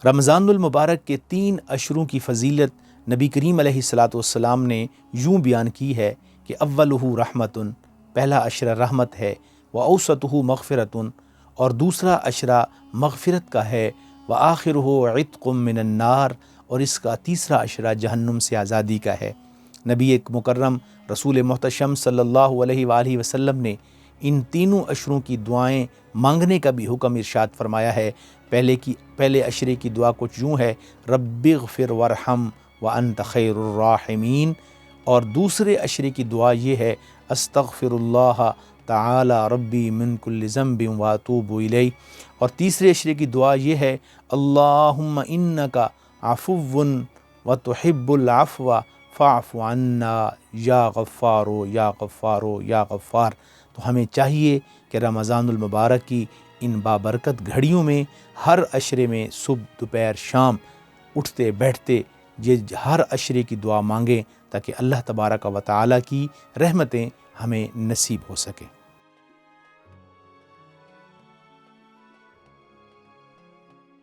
رمضان المبارک کے 3 اشروں کی فضیلت نبی کریم علیہ الصلاۃ والسلام نے یوں بیان کی ہے کہ اولہ رحمتن، پہلا اشرہ رحمت ہے، واوسطہ مغفرتن، اور دوسرا اشرہ مغفرت کا ہے، وآخرہ عتق من النار، اور اس کا تیسرا اشرہ جہنم سے آزادی کا ہے۔ نبی ایک مکرم رسول محتشم صلی اللہ علیہ وآلہ وسلم نے ان تینوں اشروں کی دعائیں مانگنے کا بھی حکم ارشاد فرمایا ہے۔ پہلے اشرے کی دعا کچھ یوں ہے، رب اغفر وارحم وانت خیر الراحمین، اور دوسرے اشرے کی دعا یہ ہے، استغفر اللہ تعالی ربی من کل ذنب واتوب الیہ، اور تیسرے اشرے کی دعا یہ ہے، اللہم انک عفو وتحب العفو فاعف عنا یا غفار یا غفار یا غفار۔ تو ہمیں چاہیے کہ رمضان المبارک کی ان بابرکت گھڑیوں میں ہر اشرے میں صبح دوپہر شام اٹھتے بیٹھتے یہ ہر اشرے کی دعا مانگیں، تاکہ اللہ تبارک و تعالیٰ کی رحمتیں ہمیں نصیب ہو سکیں۔